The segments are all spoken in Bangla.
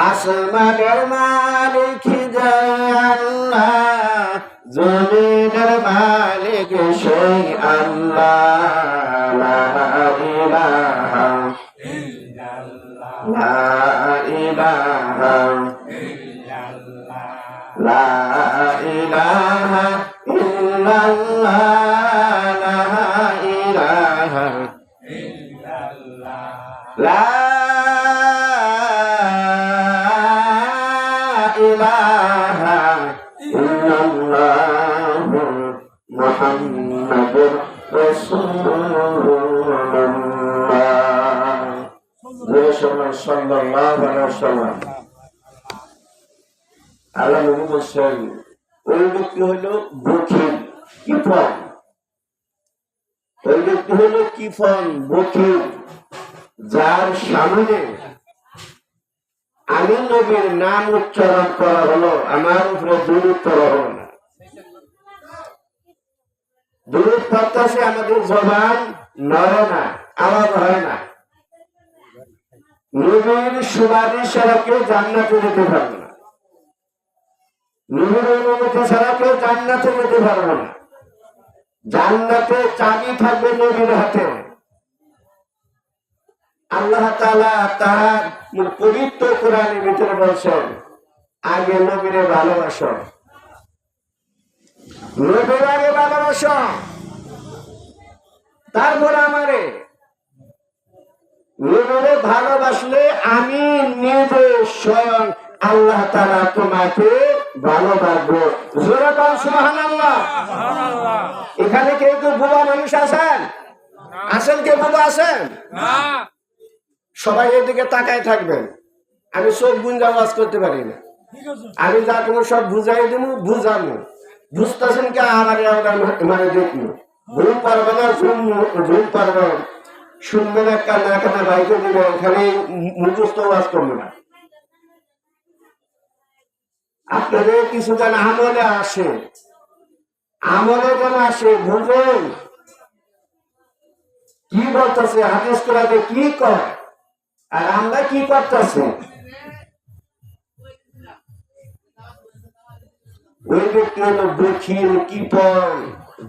আসমানের মালিক আল্লাহ, জমিনের মালিক সেই আল্লাহ। লা ইলাহা ইল্লাল্লাহ, লা ইলাহা ইল্লাল্লাহ, লা ইলাহা ইল্লাল্লাহ, লা ইলাহা ইল্লাল্লাহ, লা ইলাহা ইল্লাল্লাহ মুহাম্মাদুর রাসূলুল্লাহ সাল্লাল্লাহু আলাইহি ওয়াসাল্লাম। আল্লাহ নবী বলেন, ওই ব্যক্তি হলো বখিল, কিফন। ওই ব্যক্তি হলো কিফন, বখিল, যার সামনে আমি নবীর নাম উচ্চারণ করা হলো, আমার উপরে দুরূদ করা হলো না। দুরূদ পড়তেছে, আমাদের জবান নড়ে না, আওয়াজ হয় না। নবীর সুপারিশ ছাড়া কেউ জান্নাতে যেতে পারবে না। নবীর অনুমতি ছাড়া কেউ জান্নাতে যেতে পারবে না। জান্নাতে চাবি থাকবে নবীর হাতে। আল্লাহ তাআলা তার পবিত্র কোরআনের ভিতরে বলছেন, আগে নবীরে ভালোবাসো, নবীর আগে ভালোবাসো, তারপর আমারে। নবীরে ভালোবাসলে আমি নিজে স্বয়ং আল্লাহ তাআলা তোমাকে ভালোবাসবো। জোরে বল সুবহানাল্লাহ। এখানে কেউ কেউ বোবা মানুষ আছেন? আছেন কেউ বোবা আছেন? সবাই এদিকে তাকায় থাকবেন। আমি সব গুঞ্জা ওয়াজ করতে পারি না। আমি যা কোনো সব বুঝাই দিব, বুঝাবো। বুঝতেছেন কে? আমার মানে দেখবো, ভুল পারবে না, ভুল পারবে, শুনবে না, কান্না কান্না বাইকে দিবে, খালি মুখস্থ ওয়াজ করবে না। আপনাদের কিছু যেন আমলে আসে, আমলে যেন আসে, বুঝুন কি বলতেছে হাদিস কোরআনে, কি কয় আর আমরা কি করতেছি। ওই ব্যক্তি হলো বখিল, কিপন,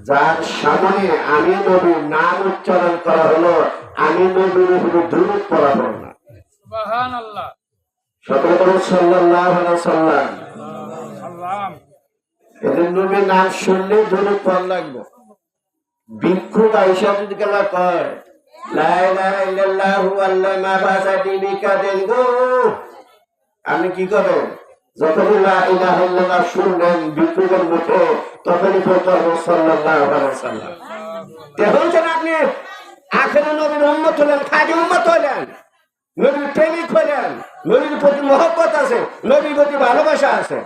যার সামনে আমি নবীর নাম উচ্চারণ করা হলো, আমি নবীর উপরে দুরূদ পড়া হলো না। সুবহানাল্লাহ। সকলে বলুন সাল্লাল্লাহু আলাইহি ওয়াসাল্লাম। এদের নবীর নাম শুনলে দুরূদ পড়া লাগবে। ভিক্ষুক আয়েশা যদি কেলা কয়, লা ইলাহা ইল্লাল্লাহু আল্লামা ফাসাদিনিকা দেন গো, আপনি কি করেন? যখন লা ইলাহা ইল্লাল্লাহ শুনলেন ভিক্ষুকের মুখে, তখনই পড়তে হবে সাল্লাল্লাহু আলাইহি ওয়াসাল্লাম। এখন যেন আপনি আখেরে নবীর উম্মত হলেন, খাঁটি উম্মত হলেন, নবীর প্রেমিক হলেন, নবীর প্রতি মহব্বত আছে, নবীর প্রতি ভালোবাসা আছে।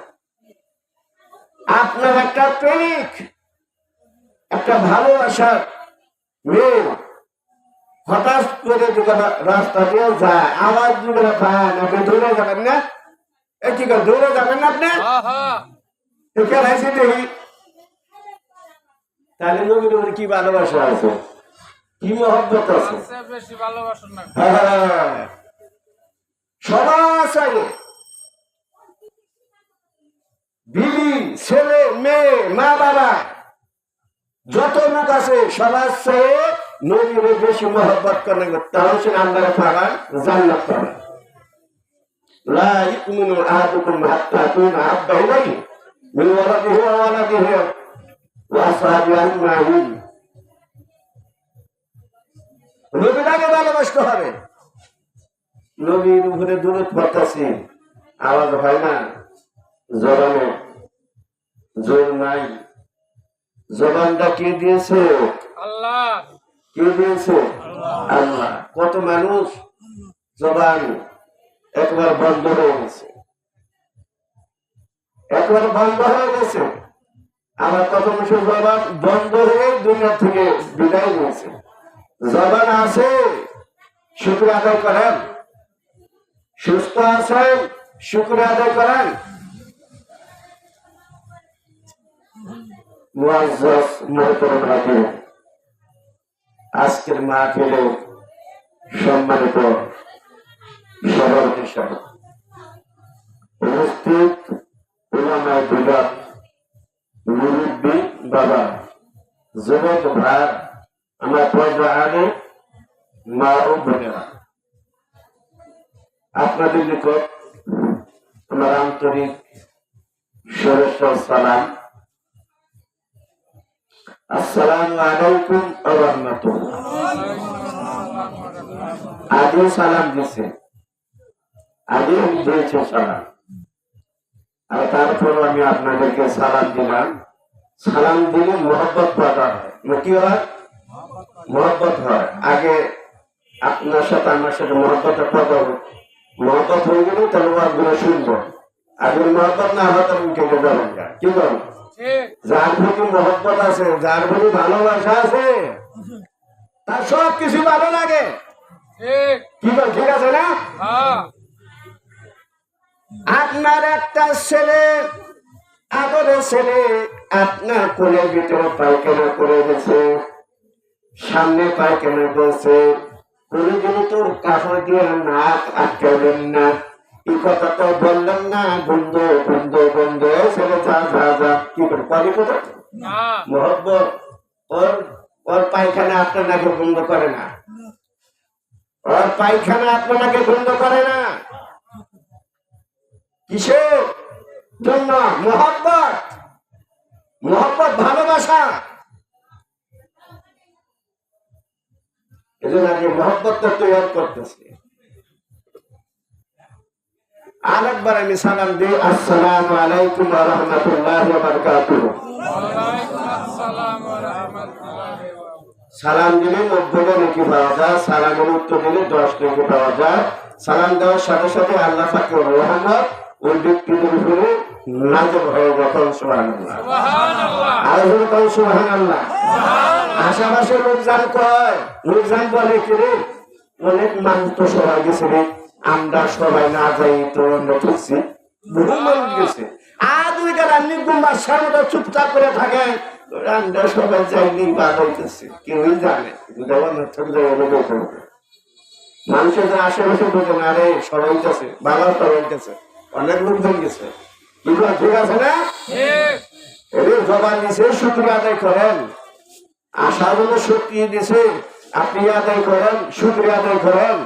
আপনার একটা প্রেমিক, একটা ভালোবাসার মেয়ে হঠাৎ করে রাস্তা দিয়ে যায়, আওয়াজ দিবে না, পান আপনি দৌড়ে যাবেন না? কি করে দৌড়ে যাবেন না আপনি? দেখি তাহলে নবীর উপরে কি ভালোবাসা আছে, কি মহব্বত আছে। সবার আগে বিবি, ছেলে, মেয়ে, মা বাবা, যত লোক আছে সবার চেয়ে নবীর বেশি মহব্বত করেন, তাহলে সে আল্লাহ পাবেন, জান্নাত পাবেন। লা ইউমিনু আহাদুকুম হাত্তা তুনা আহাব্বা ইলাইহি মিন ওয়ালাদিহি ওয়া ওয়ালাদিহি ওয়া আসহাবিহি আজমাইন। নবীর আগে ভালোবাসতে হবে। নবীর উপরে দুরূদ পড়তেছি, আওয়াজ হয় না, জবানে জোর নাই। জবানটা কে দিয়েছে? আল্লাহ। কে দিয়েছে? আল্লাহ। কত মানুষ জবান একবার বন্ধ হয়ে গেছে, একবার বন্ধ হয়ে গেছে। আবার কত মানুষের জবান বন্ধ হয়ে দুনিয়া থেকে বিদায় নিয়েছে। জবান আছে, শুকরিয়া আদায় করেন। সুস্থ আছেন, শুকরিয়া আদায় করেন। মুআজ্জাজ মুহতারাম হাজির, আজকের মাহফিলে সম্মানিত সাহেব, উপস্থিত উলামায়ে দিগার, মুরব্বী বাবা, যুবক ভাই, আমার পর্দা আগে মা ও বোনেরা, আপনাদের নিকট আমার আন্তরিক শুভেচ্ছা সালাম। আসসালামু আলাইকুম ওয়া রাহমাতুল্লাহ। আগে সালাম দিছে, আগে দিয়েছে সালাম, আর তারপর আমি আপনাদেরকে সালাম দিলাম। সালাম দিলে মহব্বত পাওয়া হয়, কি হয়? মহব্বত হয়। আগে আপনার সাথে আমার সাথে মহব্বতের কথা হবে, মহব্বত হয়ে গেলে তাহলে ওয়াজগুলো শুনবো। আগে মহব্বত না হয় তাহলে উঠে যাবেন, কি বল? যার প্রতি মহব্বত আছে, যার প্রতি ভালোবাসা আছে, তার সব কিছু ভালো লাগে, কি বল? ঠিক আছে না? আপনার একটা ছেলে, আদরের ছেলে, আপনার কোলের ভিতরে পায়খানা করে গেছে, সামনে পায়খানা করছে, কোনোদিন তোর কাপড় দিয়ে নাক আটকাবেন না, এই কথা তো বললেন না, বন্ধ বন্ধ বন্ধ, ছেলে যা যা যা, কি করে পারি কথা? মহব্বত, ওর ওর পায়খানা আপনার নাকে বন্ধ করে না, ওর পায়খানা আপনার নাকে বন্ধ করে না। কিসের জন্য? মহব্বত, মহব্বত, ভালোবাসা। এজন্য আগে মহব্বতটা তৈরি করতেছে। আরেকবার আমি সালাম দিই, আসসালামু আলাইকুম ওয়া রাহমাতুল্লাহি ওয়া বারাকাতুহু। সালাম দিলে 90 নেকি পাওয়া যায়, সালামের উত্তর দিলে 10 নেকি পাওয়া যায়। সালাম দেওয়ার সাথে সাথে আল্লাহ পাকের রহমত ওই ব্যক্তিদের উপরে নাযিল হয়ে গেল। সুবহানাল্লাহ, আর যখন কোন সুবহানাল্লাহ, আশেপাশে লোকজন কয়, লোকজন বলে কি রে, অনেক মানুষ তো সবাই গেছে রে, আমরা সবাই না যাই তো আমরা ঠকছি, বহু মানুষ গেছে। আর দুই কাল আপনি বাসার মতো চুপচাপ করে থাকেন, আমরা সবাই যাইনি, বাদ হইতেছে, কেউই জানে মানুষের আশেপাশে বোঝে না, আরে সবাই গেছে, ভালো সবাই গেছে, অনেক লোকজন গেছে, কিন্তু ঠিক আছে না? জবান দিছে, শুকরিয়া আদায় করেন, আশার জন্য শক্তি দিছে, আপনি আদায় করেন, শুকরিয়া আদায় করেন।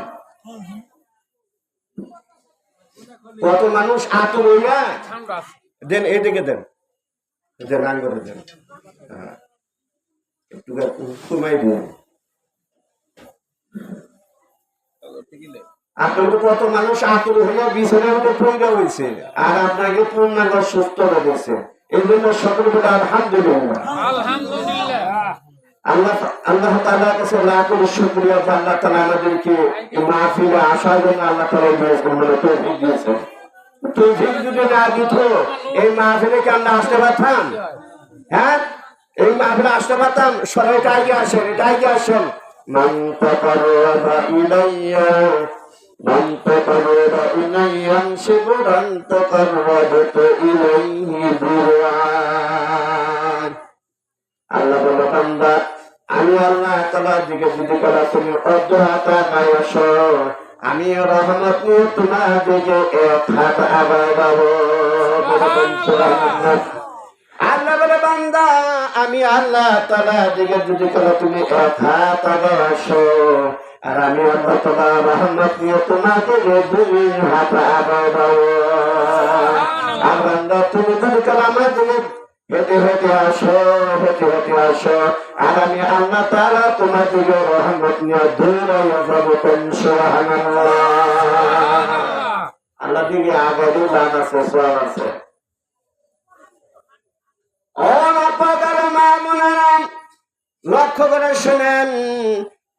কত মানুষ আতর হইয়া দেন, এদিকে দেন, রান করে দেন, একটু কমাই দিন। আপনাকে কত মানুষ আতর হইয়া বিছানার মধ্যে পয়দা হয়েছে, আর আপনাকে পূর্ণাঙ্গ সুস্থ রয়েছে। এই জন্য সকল বলে আলহামদুলিল্লাহ, আল্লাহ আল্লাহ তাআলার কাছে লাখ শুকরিয়া, আল্লাহ তাআলা আমাদেরকে মাহফিলে আসার জন্য আল্লাহ তাআলা তৌফিক দিয়েছেন। তৌফিক যদি না দিত এই মাহফিলে কি আমরা আসতে পারতাম? হ্যাঁ, এই মাহফিলে আসতে পারতাম? সবাই এটা আগে আসেন, এটা আগে আসেন। মান তাকাররাবা ইলাইয়া, মান তাকাররাবা ইলাইয়া শিবরান তাকাররাবতু ইলাইহি দিরআন। আল্লাহ বলে, বান্দা আমি আল্লাহ তাআলার দিকে যদি করা তুমি অর্ধহাত আগায় আসো, আমি রহমত নিয়ে তোমার দিকে এক হাত আগায় যাবো। আল্লাহ বলে, বান্দা আমি আল্লাহ তাআলার দিকে যদি করা তুমি এক হাত আগায় আসো, আর আমি আল্লাহ তাআলা রহমত নিয়ে তোমার দিকে 2 হাত আগায় যাবো। আর বান্দা তুমি যদি করা আমার দিকে হেঁটে হেঁটে আসো, হেঁটে হেঁটে আসো, আর আমি আল্লাহ তাআলা তোমার দিকে রহমত নিয়ে দূরে যাবো। সুবহানাল্লাহ। আল্লাহ দিকে আগে দান আছে, সওয়াব আছে। ও আপাদার মামুনারাম, লক্ষ্য করে শুনেন,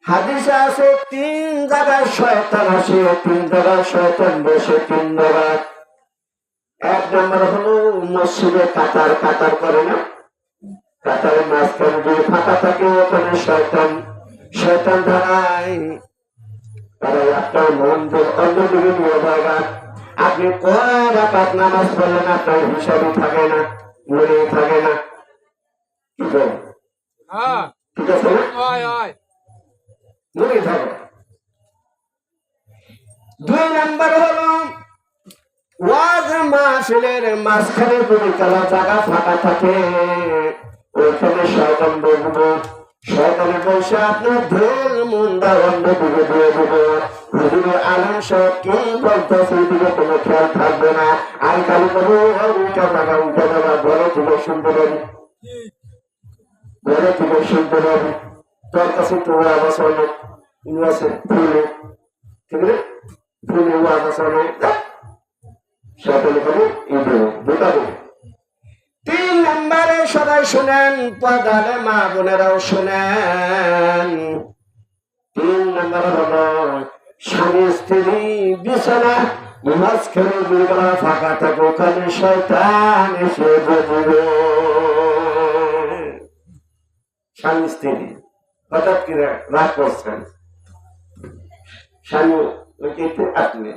হাদিসে আছে 3 জায়গায় শয়তান আসে, 3 জায়গায় শয়তান বসে, 3 জায়গায়। 1 নম্বর হলো মসজিদে কাতার কাতার করে না, কাতারের মাঝখানে যদি ফাঁকা থাকে ওখানে শয়তান শয়তান দাঁড়ায়, তারা আপনার মন অন্যদিকে নিয়ে যাবেন। আপনি কয় রাকাত নামাজ পড়লেন আপনার হিসাবে থাকে না, মনে থাকে না, ঠিক আছে না? মনে থাকে। 2 নম্বর হলো ওয়াজ মাহফিলের মাঝখানে যদি কালা জায়গা ফাঁকা থাকে ওইখানে শয়তান বসবে, শয়তানে বসে আপনার ঢোল মুন্ডা অন্য দিকে দিয়ে দেবে। হুজুরের আলম সাহেব কি বলতেছে এদিকে কোনো খেয়াল থাকবে না, আর খালি করবো উল্টা জায়গা ঘরে থেকে শুনতে পারি, ঘরে থেকে শুনতে পারি। তোর কাছে তো আবাস অনেক আছে ফুলে, ঠিক আছে ফুলে আবাস অনেক শয়তানে করে বোঝাবো। 3 নম্বরে সবাই শোনেন, পদালে মা বোনেরাও শোনেন। 3 নম্বর হলো স্বামী স্ত্রী বিছানা মাঝখানে দুর্গা ফাঁকা থাকে, ওখানে শয়তান এসে বসবে। স্বামী স্ত্রী হঠাৎ করে রাগ করছেন, স্বামী ওইকে আপনি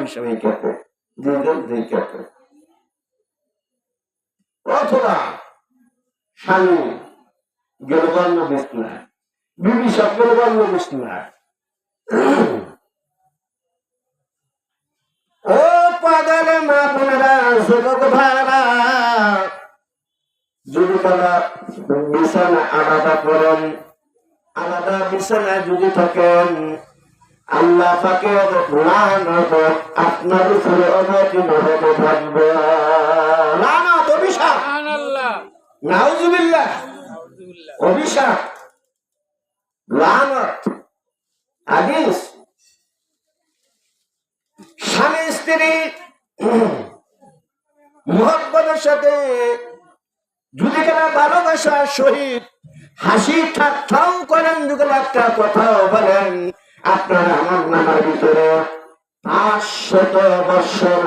বিষয় খেতে দুইজন দুই খেতে, অথবা স্বামী গেলবর্ণ বিষ্ণু বিবি সব গেলবর্ণ বিষ্ণু। ও পাদালে মা বোনেরা যুবক ভাইরা, যদি তারা বিছানা আলাদা করেন, আলাদা বিছানা যদি থাকেন, আল্লাহ পাকের লানত আপনার উপরে অবতীর্ণ হতে থাকবে। লানত, অভিশাপ, নাউজুবিল্লাহ, অভিশাপ, লানত। হাদিস, স্বামী স্ত্রী মুহাব্বতের সাথে যদি কেনা ভালোবাসার সহিত হাসি ঠাট্টাও করেন, যদি একটা কথাও বলেন, আপনার আমার নামার ভিতরে 500 বৎসর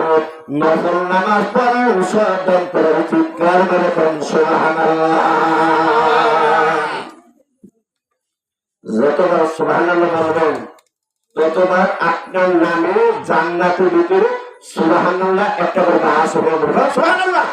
নফল নামাজ পড়ে উৎসর্জন করে চিৎকার করে সুবহানাল্লাহ। যতবার সুবহানাল্লাহ বলবেন ততবার আপনার নামে জান্নাতের ভিতরে সুবহানাল্লাহ একটা করে বাস হবে। সুবহানাল্লাহ।